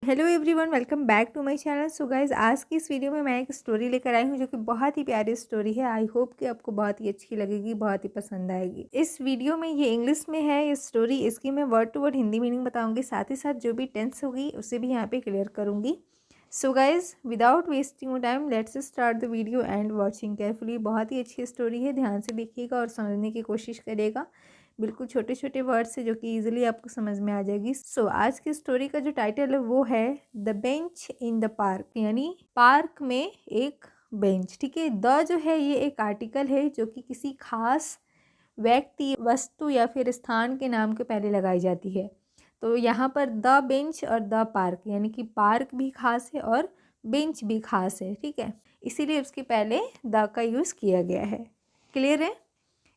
Hello everyone, welcome back to my channel. So guys, आज की इस वीडियो में मैं एक स्टोरी लेकर आई हूँ जो कि बहुत ही प्यारी स्टोरी है। आई होप कि आपको बहुत ही अच्छी लगेगी, बहुत ही पसंद आएगी। इस वीडियो में ये इंग्लिश में है ये स्टोरी। इसकी मैं word to word Hindi meaning बताऊंगी, साथ ही साथ जो भी टेंस होगी उसे भी यहाँ पे क्लियर करूंगी। So guys, without wasting time let's start the video and watching carefully. बहुत ही अच्छी स्टोरी है, ध्यान से देखिएगा और समझने की कोशिश करिएगा। बिल्कुल छोटे छोटे वर्ड्स है जो कि इजीली आपको समझ में आ जाएगी। सो आज की स्टोरी का जो टाइटल है वो है the bench in the park, यानी पार्क में एक बेंच। ठीक है, द जो है ये एक आर्टिकल है जो कि किसी खास व्यक्ति, वस्तु या फिर स्थान के नाम के पहले लगाई जाती है। तो यहाँ पर द बेंच और द पार्क, यानी कि पार्क भी खास है और बेंच भी खास है। ठीक है, इसीलिए उसके पहले द का यूज़ किया गया है। क्लियर है?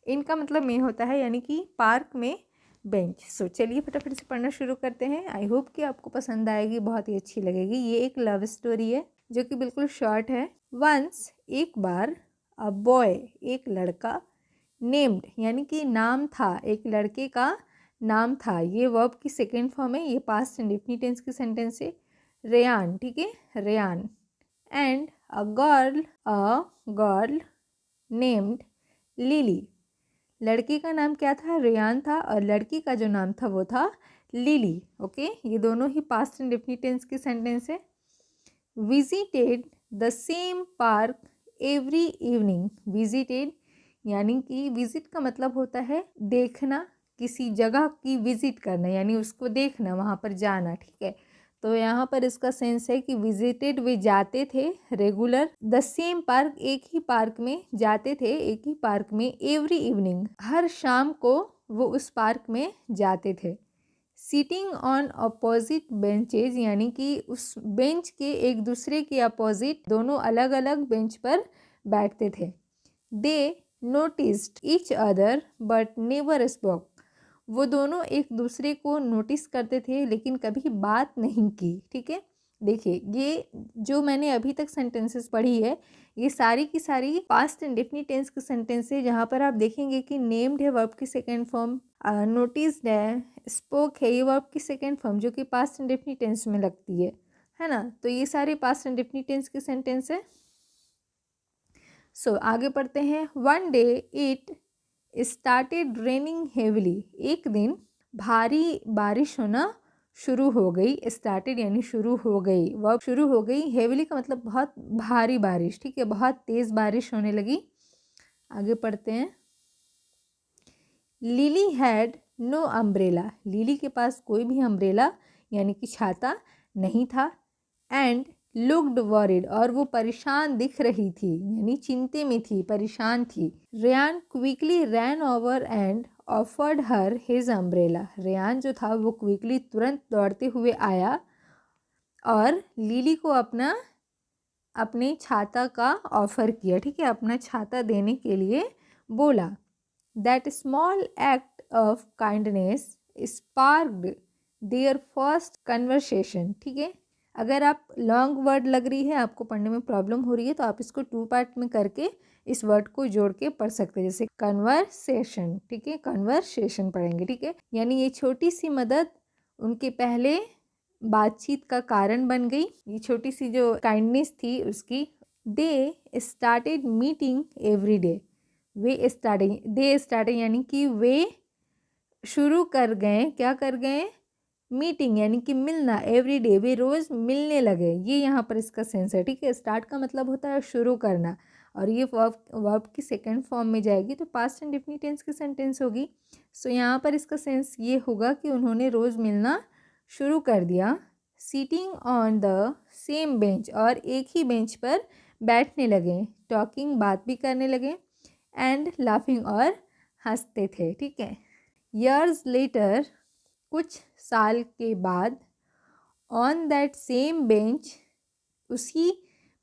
इनका मतलब ये होता है यानी कि पार्क में बेंच। सो चलिए फटाफट से पढ़ना शुरू करते हैं। आई होप कि आपको पसंद आएगी, बहुत ही अच्छी लगेगी। ये एक लव स्टोरी है जो कि बिल्कुल शॉर्ट है। वंस, एक बार, अ बॉय, एक लड़का, नेम्ड यानी कि नाम था, एक लड़के का नाम था। ये वर्ब की सेकेंड फॉर्म है, ये पास्ट इंडेफिनिट टेंस की सेंटेंस है। रेयान, ठीक है, Ryan. And a girl named Lily. लड़के का नाम क्या था? रेयान था, और लड़की का जो नाम था वो था लिली। ओके, ये दोनों ही पास्ट इंडेफिनिट टेंस की सेंटेंस है। Visited the same park every evening. Visited यानी कि विजिट का मतलब होता है देखना, किसी जगह की विजिट करना यानी उसको देखना, वहाँ पर जाना। ठीक है, तो यहाँ पर इसका सेंस है कि विजिटेड, वे जाते थे रेगुलर। द सेम पार्क, एक ही पार्क में जाते थे, एक ही पार्क में। एवरी इवनिंग, हर शाम को वो उस पार्क में जाते थे। सीटिंग ऑन अपोजिट बेंचेज, यानी कि उस बेंच के एक दूसरे के अपोजिट, दोनों अलग अलग बेंच पर बैठते थे। They noticed each other but never spoke. वो दोनों एक दूसरे को नोटिस करते थे लेकिन कभी बात नहीं की। ठीक है, देखिए ये जो मैंने अभी तक सेंटेंसेस पढ़ी है ये सारी की सारी पास्ट इंडेफिनिट टेंस की सेंटेंस है, जहाँ पर आप देखेंगे कि नेम्ड है वर्ब की सेकेंड फॉर्म, नोटिस्ड है, स्पोक है ये वर्ब की सेकेंड फॉर्म जो कि पास्ट इंडेफिनिट टेंस में लगती है ना। तो ये सारे पास्ट इंडेफिनिट टेंस की सेंटेंस है। सो आगे पढ़ते हैं। One day it started raining heavily. एक दिन भारी बारिश होना शुरू हो गई। स्टार्टेड यानी शुरू हो गई, वर्ब शुरू हो गई। हेवली का मतलब बहुत भारी बारिश। ठीक है, बहुत तेज़ बारिश होने लगी। आगे पढ़ते हैं। Lily had no umbrella. Lily के पास कोई भी अम्ब्रेला यानी कि छाता नहीं था। एंड लुक्ड वरीड, और वो परेशान दिख रही थी यानी चिंते में थी, परेशान थी। Ryan quickly ran over and offered her his umbrella. Ryan जो था वो क्विकली, तुरंत दौड़ते हुए आया और लिली को अपने छाता का ऑफर किया। ठीक है, अपना छाता देने के लिए बोला। That small act of kindness sparked their first conversation. ठीक है, अगर आप लॉन्ग वर्ड लग रही है, आपको पढ़ने में प्रॉब्लम हो रही है, तो आप इसको 2 पार्ट में करके इस वर्ड को जोड़ के पढ़ सकते हैं, जैसे कन्वर्सेशन। ठीक है, कन्वर्सेशन पढ़ेंगे। ठीक है, यानी ये छोटी सी मदद उनके पहले बातचीत का कारण बन गई। ये छोटी सी जो काइंडनेस थी उसकी। They started meeting every day. They starting यानी कि वे शुरू कर गए, क्या कर गए? मीटिंग यानी कि मिलना। एवरी डे, वे रोज़ मिलने लगे। ये यहाँ पर इसका सेंस है। ठीक है, स्टार्ट का मतलब होता है शुरू करना, और ये वर्ब की सेकंड फॉर्म में जाएगी तो पास्ट इंडेफिनिट टेंस की सेंटेंस होगी। सो यहाँ पर इसका सेंस ये होगा कि उन्होंने रोज़ मिलना शुरू कर दिया। Sitting on the same bench, और एक ही बेंच पर बैठने लगे। टॉकिंग, बात भी करने लगे। एंड लाफिंग, और हंसते थे। ठीक है, ईयर्स लेटर, कुछ साल के बाद, ऑन दैट सेम बेंच, उसी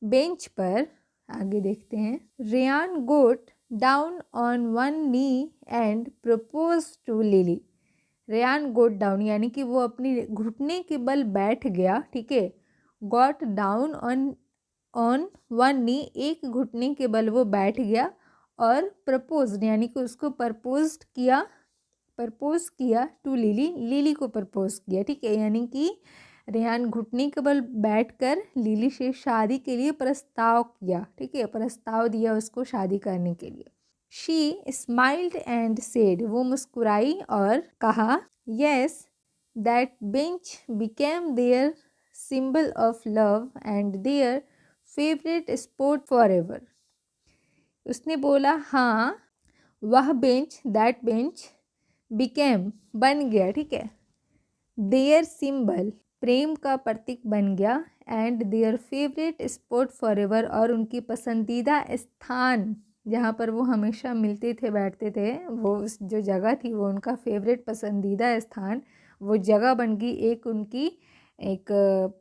बेंच पर, आगे देखते हैं। Ryan got down on one knee and propose to Lily. Ryan got down यानी कि वो अपनी घुटने के बल बैठ गया। ठीक है, गॉट डाउन ऑन वन नी, एक घुटने के बल वो बैठ गया, और प्रपोज यानी कि उसको प्रपोज किया टू लिली, लिली को प्रपोज किया। ठीक है, यानी कि रेहान घुटने के बल बैठकर लिली से शादी के लिए प्रस्ताव किया, ठीक है, प्रस्ताव दिया उसको शादी करने के लिए। शी स्माइल्ड एंड सेड, वो मुस्कुराई और कहा, yes, that bench became their symbol of love and their favourite spot forever. उसने बोला हाँ, वह बेंच, दैट बेंच, बिकेम, बन गया, ठीक है, देयर सिंबल, प्रेम का प्रतीक बन गया, and their favourite spot for ever, और उनकी पसंदीदा स्थान जहाँ पर वो हमेशा मिलते थे, बैठते थे, वो उस जो जगह थी वो उनका फेवरेट पसंदीदा स्थान, वो जगह बन गई, एक उनकी एक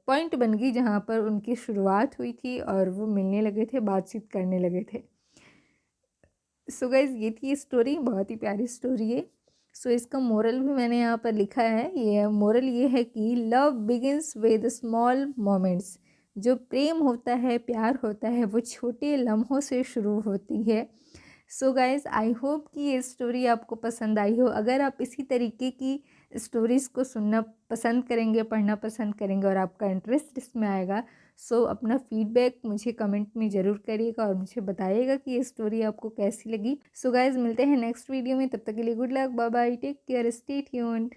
पॉइंट बन गई जहाँ पर उनकी शुरुआत हुई थी और वो मिलने लगे थे, बातचीत करने लगे थे। सो गाइज ये थी स्टोरी, बहुत ही प्यारी स्टोरी है। सो इसका मोरल भी मैंने यहाँ पर लिखा है। ये मोरल ये है कि love begins with small moments, जो प्रेम होता है, प्यार होता है, वो छोटे लम्हों से शुरू होती है। सो गाइज आई होप कि ये स्टोरी आपको पसंद आई हो। अगर आप इसी तरीके की स्टोरीज़ को सुनना पसंद करेंगे, पढ़ना पसंद करेंगे और आपका इंटरेस्ट इसमें आएगा, सो अपना फीडबैक मुझे कमेंट में ज़रूर करिएगा और मुझे बताइएगा कि ये स्टोरी आपको कैसी लगी। सो गाइज मिलते हैं नेक्स्ट वीडियो में, तब तक के लिए good luck, bye bye, take care, stay tuned.